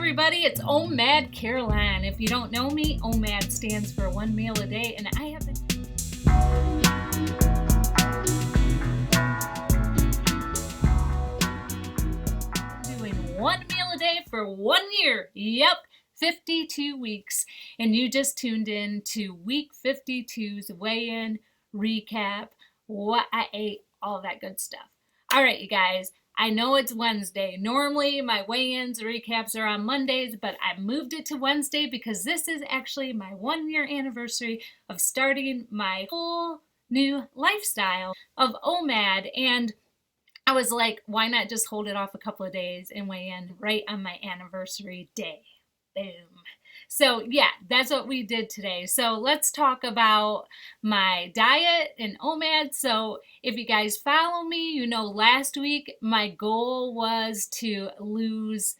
everybody, it's OMAD Caroline. If you don't know me, OMAD stands for one meal a day, and I have been doing one meal a day for 1 year. Yep, 52 weeks. And you just tuned in to week 52's weigh-in, recap, what I ate, all that good stuff. All right, you guys. I know it's Wednesday. Normally my weigh-ins recaps are on Mondays, but I moved it to Wednesday because this is actually my 1 year anniversary of starting my whole new lifestyle of OMAD. And I was like, why not just hold it off a couple of days and weigh in right on my anniversary day? Boom. So yeah, that's what we did today. So let's talk about my diet and OMAD. So if you guys follow me, you know last week my goal was to lose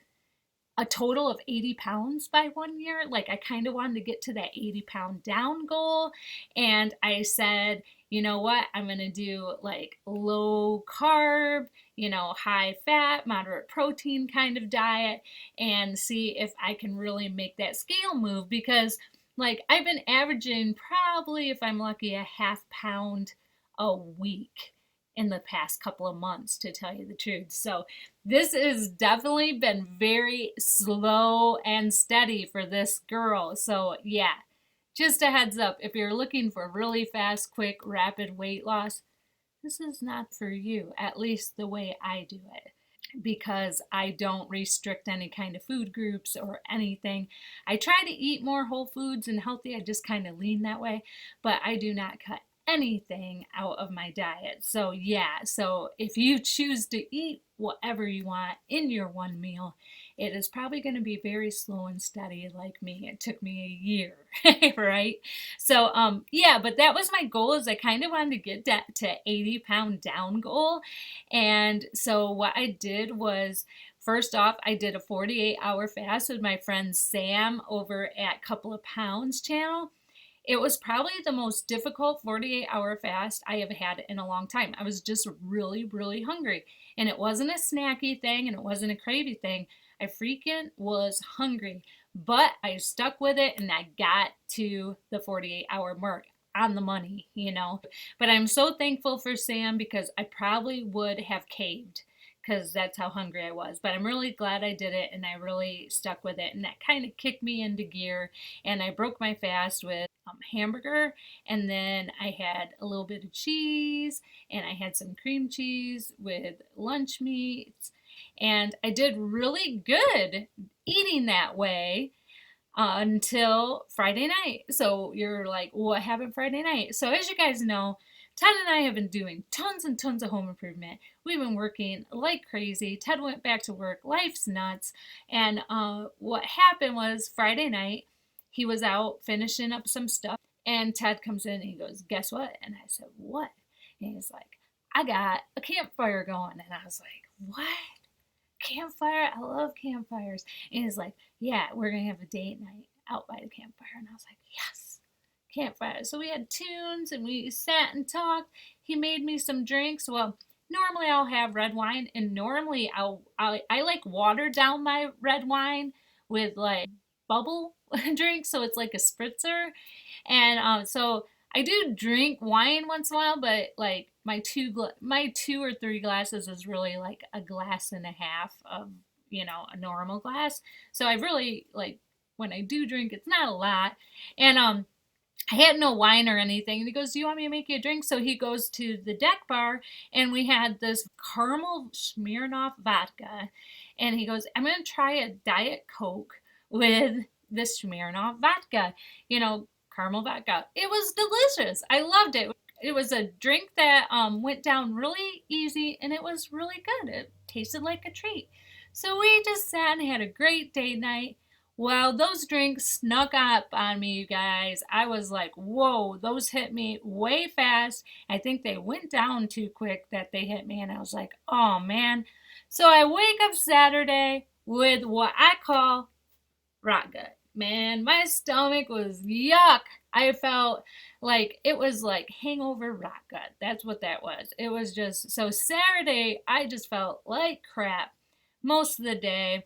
a total of 80 pounds by 1 year. Like I kind of wanted to get to that 80-pound down goal. And I said, you know what? I'm going to do like low carb, high fat, moderate protein kind of diet and see if I can really make that scale move because like I've been averaging probably, if I'm lucky, a half pound a week in the past couple of months, to tell you the truth. So this has definitely been very slow and steady for this girl. So yeah, just a heads up, if you're looking for really fast, quick, rapid weight loss, this is not for you, at least the way I do it, because I don't restrict any kind of food groups or anything. I try to eat more whole foods and healthy. I just kind of lean that way, but I do not cut anything out of my diet. So yeah, so if you choose to eat whatever you want in your one meal, it is probably going to be very slow and steady like me. It took me a year, right? So yeah, but that was my goal, is I kind of wanted to get that to 80-pound down goal. And so what I did was, first off, I did a 48-hour fast with my friend Sam over at Couple of Pounds channel. It was probably the most difficult 48-hour fast I have had in a long time. I was just really, really hungry. And it wasn't a snacky thing and it wasn't a cravey thing. I freaking was hungry. But I stuck with it and I got to the 48-hour mark on the money, But I'm so thankful for Sam because I probably would have caved because that's how hungry I was. But I'm really glad I did it and I really stuck with it. And that kind of kicked me into gear. And I broke my fast with hamburger, and then I had a little bit of cheese, and I had some cream cheese with lunch meats, and I did really good eating that way until Friday night. So you're like, what happened Friday night? So as you guys know, Ted and I have been doing tons and tons of home improvement. We've been working like crazy. Ted went back to work. Life's nuts. And what happened was Friday night, he was out finishing up some stuff. And Ted comes in and he goes, guess what? And I said, what? And he's like, I got a campfire going. And I was like, what? Campfire? I love campfires. And he's like, yeah, we're going to have a date night out by the campfire. And I was like, yes. Campfire. So we had tunes and we sat and talked. He made me some drinks. Well, normally I'll have red wine, and normally I like water down my red wine with like bubble drink, so it's like a spritzer. And so I do drink wine once in a while, but like my two or three glasses is really like a glass and a half of a normal glass. So I really like, when I do drink, it's not a lot. And I had no wine or anything. And he goes, do you want me to make you a drink? So he goes to the deck bar, and we had this caramel Smirnoff vodka. And he goes, I'm going to try a Diet Coke with this Smirnoff vodka, caramel vodka. It was delicious. I loved it. It was a drink that went down really easy, and it was really good. It tasted like a treat. So we just sat and had a great date night. Well, those drinks snuck up on me, you guys. I was like, whoa, those hit me way fast. I think they went down too quick that they hit me, and I was like, oh, man. So I wake up Saturday with what I call rot gut. Man, my stomach was yuck. I felt like it was like hangover rot gut. That's what that was. It was just, so Saturday, I just felt like crap most of the day.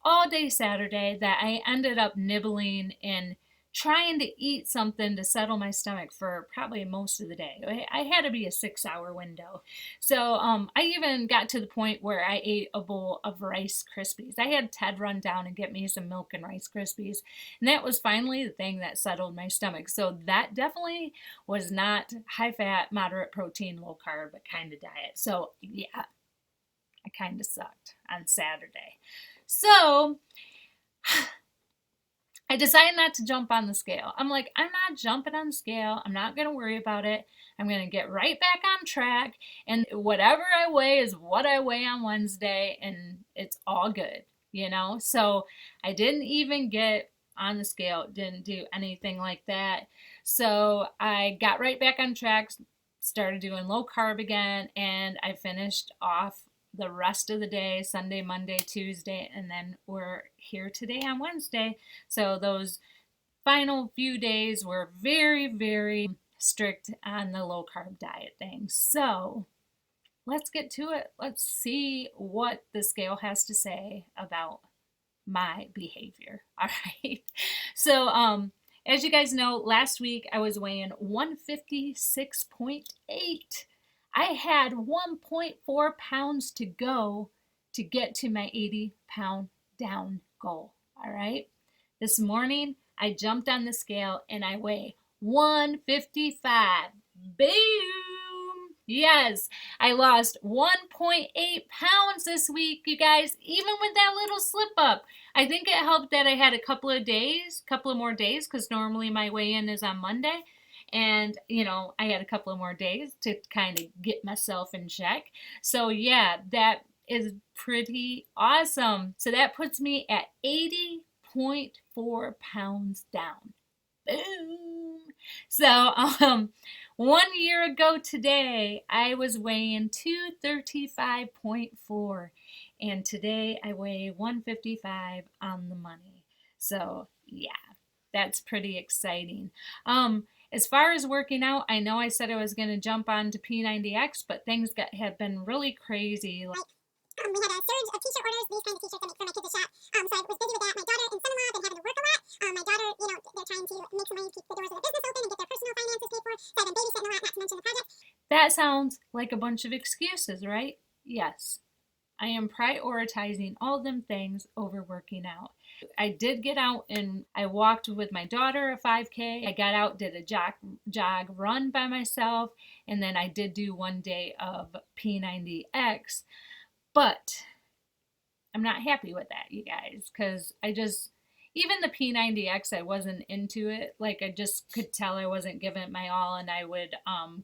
all day Saturday that I ended up nibbling and trying to eat something to settle my stomach for probably most of the day. I had to be a 6 hour window. So I even got to the point where I ate a bowl of Rice Krispies. I had Ted run down and get me some milk and Rice Krispies. And that was finally the thing that settled my stomach. So that definitely was not high fat, moderate protein, low carb kind of diet. So yeah, I kind of sucked on Saturday. So I decided not to jump on the scale. I'm like, I'm not jumping on the scale. I'm not going to worry about it. I'm going to get right back on track. And whatever I weigh is what I weigh on Wednesday. And it's all good, you know? So I didn't even get on the scale, didn't do anything like that. So I got right back on track, started doing low carb again. And I finished off the rest of the day, Sunday, Monday, Tuesday, and then we're here today on Wednesday. So those final few days were very, very strict on the low carb diet thing. So let's get to it. Let's see what the scale has to say about my behavior. All right. So, as you guys know, last week I was weighing 156.8. I had 1.4 pounds to go to get to my 80-pound down goal. All right. This morning I jumped on the scale and I weigh 155. Boom! Yes, I lost 1.8 pounds this week, you guys, even with that little slip up. I think it helped that I had a couple of more days, because normally my weigh-in is on Monday. And, I had a couple of more days to kind of get myself in check. So, yeah, that is pretty awesome. So that puts me at 80.4 pounds down. Boom. So, 1 year ago today, I was weighing 235.4, and today I weigh 155 on the money. So, yeah, that's pretty exciting. As far as working out, I know I said I was going to jump on to P90X, but things have been really crazy. We had a surge of t-shirt orders, these kinds of t-shirts I make for my kids to shop. So I was busy with that. My daughter and son-in-law have been having to work a lot. My daughter, they're trying to make some money to keep the doors of the business open and get their personal finances paid for. So I've been babysitting a lot, not to mention the project. That sounds like a bunch of excuses, right? Yes. I am prioritizing all them things over working out. I did get out and I walked with my daughter a 5K. I got out, did a jog run by myself, and then I did do 1 day of P90X. But I'm not happy with that, you guys, because even the P90X, I wasn't into it. Like, I just could tell I wasn't giving it my all, and I would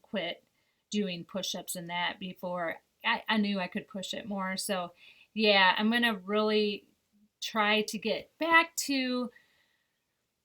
quit doing push-ups and that before I knew I could push it more. So, yeah, I'm going to really try to get back to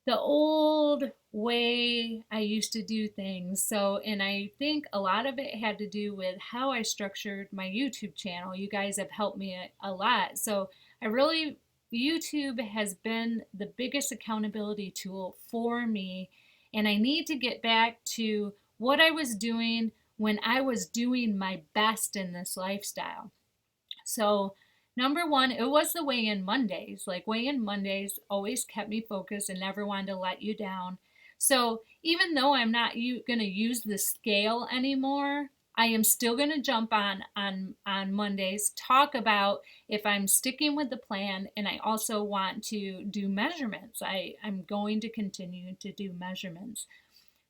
the old way I used to do things. So, and I think a lot of it had to do with how I structured my YouTube channel. You guys have helped me a lot. So, YouTube has been the biggest accountability tool for me. And I need to get back to what I was doing when I was doing my best in this lifestyle. So, number one, it was the weigh-in Mondays. Like, weigh-in Mondays always kept me focused and never wanted to let you down. So, even though I'm not going to use the scale anymore, I am still going to jump on Mondays, talk about if I'm sticking with the plan, and I also want to do measurements. I'm going to continue to do measurements.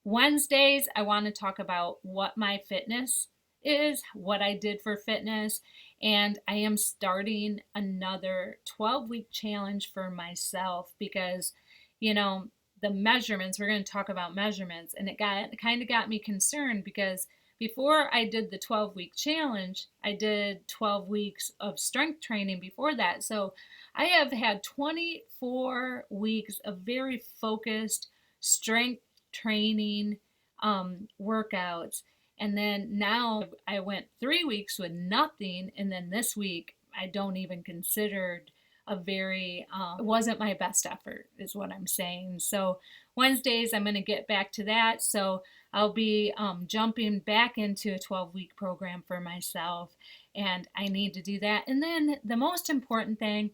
Wednesdays, I want to talk about what my fitness is, what I did for fitness, and I am starting another 12-week challenge for myself because, the measurements, we're going to talk about measurements, and it kind of got me concerned because before I did the 12-week challenge, I did 12 weeks of strength training before that. So I have had 24 weeks of very focused strength training workouts, and then now I went 3 weeks with nothing, and then this week I don't even consider it wasn't my best effort is what I'm saying. So Wednesdays I'm going to get back to that. So I'll be jumping back into a 12-week program for myself, and I need to do that. And then the most important thing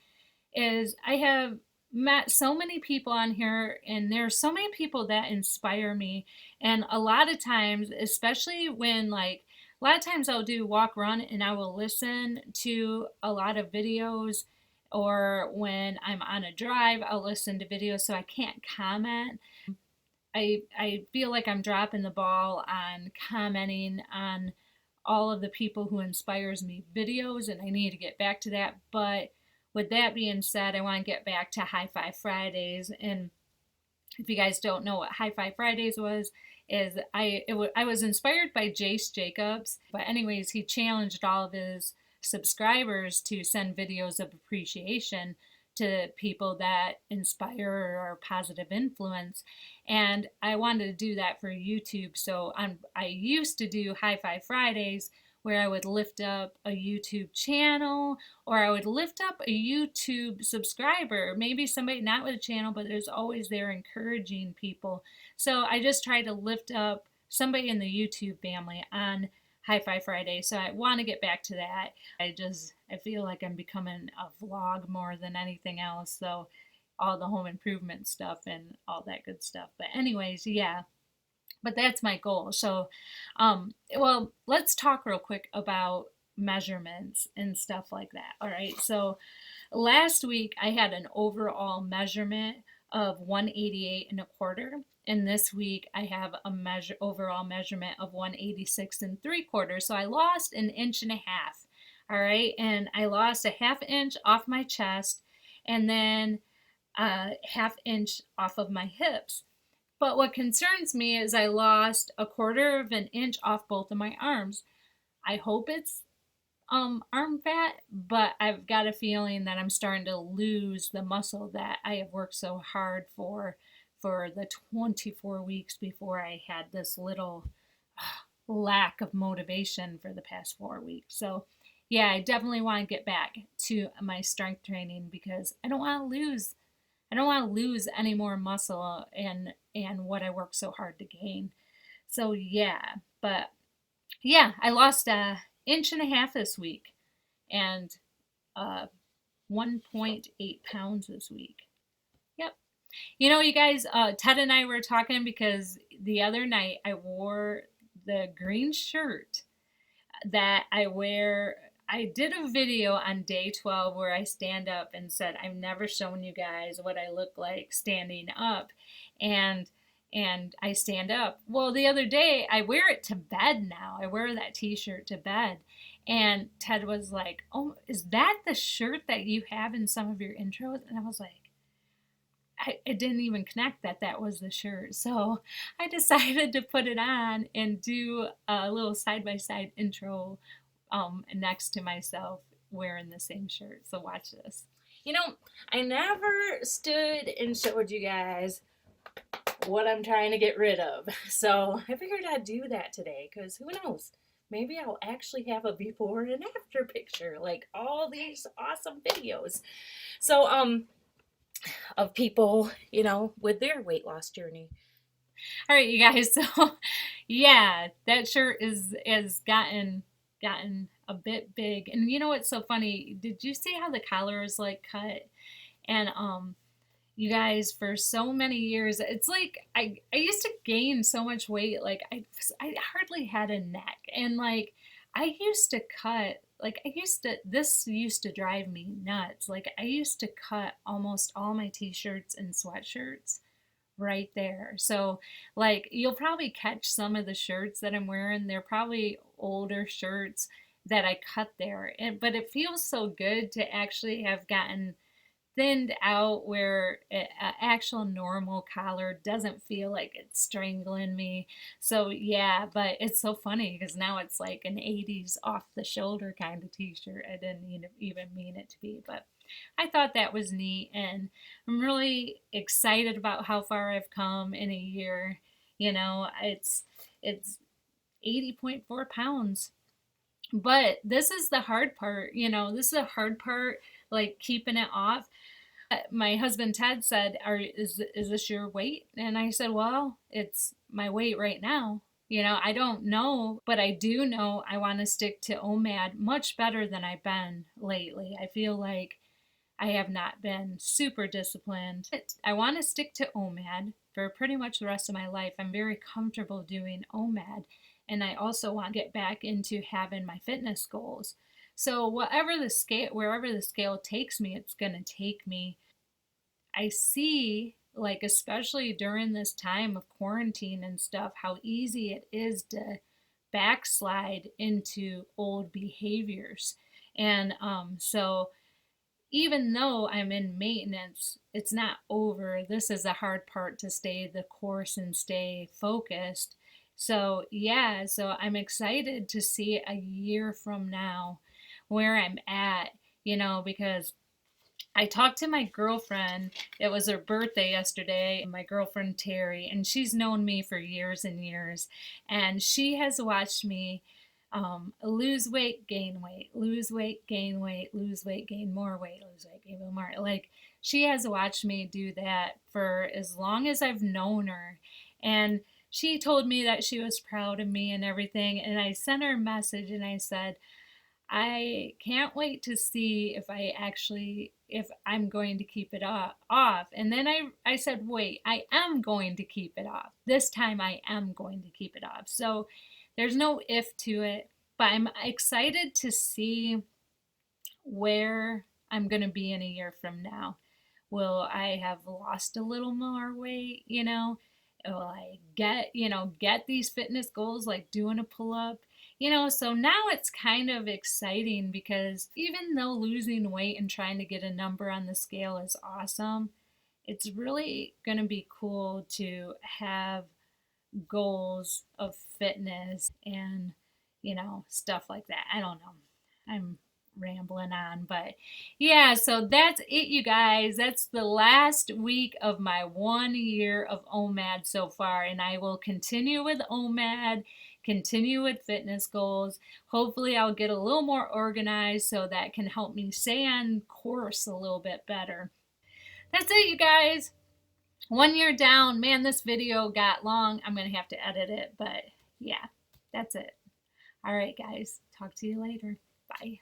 is I have met so many people on here, and there's so many people that inspire me. And a lot of times, especially when like a lot of times I'll do walk run and I will listen to a lot of videos, or when I'm on a drive I'll listen to videos, so I can't comment. I feel like I'm dropping the ball on commenting on all of the people who inspires me videos, and I need to get back to that. But with that being said, I want to get back to High Five Fridays. And if you guys don't know what High Five Fridays was, is I was inspired by Jace Jacobs. But anyways, he challenged all of his subscribers to send videos of appreciation to people that inspire or are positive influence. And I wanted to do that for YouTube. So I used to do High Five Fridays, where I would lift up a YouTube channel, or I would lift up a YouTube subscriber, maybe somebody not with a channel, but there's always there encouraging people. So I just try to lift up somebody in the YouTube family on High Five Friday. So I want to get back to that. I feel like I'm becoming a vlog more than anything else. So all the home improvement stuff and all that good stuff. But anyways, yeah, but that's my goal. So, well, let's talk real quick about measurements and stuff like that. All right. So, last week I had an overall measurement of 188 and a quarter. And this week I have a overall measurement of 186 and 3/4. So I lost an inch and a half. All right. And I lost a half inch off my chest, and then a half inch off of my hips. But what concerns me is I lost a quarter of an inch off both of my arms. I hope it's arm fat, but I've got a feeling that I'm starting to lose the muscle that I have worked so hard for the 24 weeks before I had this little lack of motivation for the past 4 weeks. So, yeah, I definitely want to get back to my strength training because I don't want to lose any more muscle and what I worked so hard to gain. So yeah, but yeah, I lost a inch and a half this week, and 1.8 pounds this week. Yep. You know, you guys, Ted and I were talking because the other night I wore the green shirt that I wear. I did a video on day 12 where I stand up and said, I've never shown you guys what I look like standing up. And I stand up. Well, the other day I wear it to bed now. I wear that t-shirt to bed. And Ted was like, "Oh, is that the shirt that you have in some of your intros?" And I was like, I didn't even connect that that was the shirt. So I decided to put it on and do a little side by side intro next to myself wearing the same shirt. So watch this. You know, I never stood and showed you guys what I'm trying to get rid of. So I figured I'd do that today because who knows? Maybe I'll actually have a before and after picture like all these awesome videos. So, of people, with their weight loss journey. All right, you guys. So yeah, that shirt is gotten a bit big. And you know what's so funny? Did you see how the collar is like cut? And you guys, for so many years, it's like I used to gain so much weight, like I hardly had a neck. And like I used to cut, like this used to drive me nuts. Like I used to cut almost all my t-shirts and sweatshirts right there. So, like, you'll probably catch some of the shirts that I'm wearing. They're probably older shirts that I cut there. But it feels so good to actually have gotten thinned out where an actual normal collar doesn't feel like it's strangling me. So yeah, but it's so funny because now it's like an 80s off the shoulder kind of t-shirt. I didn't even mean it to be, but I thought that was neat, and I'm really excited about how far I've come in a year. It's 80.4 pounds. But this is the hard part, this is the hard part, like keeping it off. My husband Ted said, is this your weight? And I said, well, it's my weight right now. I don't know, but I do know I want to stick to OMAD much better than I've been lately. I feel like I have not been super disciplined. I want to stick to OMAD for pretty much the rest of my life. I'm very comfortable doing OMAD, and I also want to get back into having my fitness goals. So wherever the scale takes me, it's going to take me. I see, like, especially during this time of quarantine and stuff, how easy it is to backslide into old behaviors. And so even though I'm in maintenance, it's not over. This is the hard part, to stay the course and stay focused. So, yeah, so I'm excited to see a year from now where I'm at, because I talked to my girlfriend. It was her birthday yesterday, my girlfriend Terry, and she's known me for years and years. And she has watched me lose weight, gain weight, lose weight, gain weight, lose weight, gain more weight, lose weight, gain more. Like, she has watched me do that for as long as I've known her. And she told me that she was proud of me and everything. And I sent her a message and I said, I can't wait to see if I'm going to keep it off. And then I said, wait, I am going to keep it off. This time I am going to keep it off. So there's no if to it, but I'm excited to see where I'm going to be in a year from now. Will I have lost a little more weight? Will I get these fitness goals, like doing a pull up? So now it's kind of exciting, because even though losing weight and trying to get a number on the scale is awesome, it's really going to be cool to have goals of fitness and, stuff like that. I don't know. I'm rambling on, but yeah, so that's it, you guys. That's the last week of my 1 year of OMAD so far, and I will continue with OMAD, continue with fitness goals. Hopefully I'll get a little more organized so that can help me stay on course a little bit better. That's it, you guys. 1 year down. Man, this video got long. I'm gonna have to edit it, but yeah, that's it. All right, guys, talk to you later. Bye.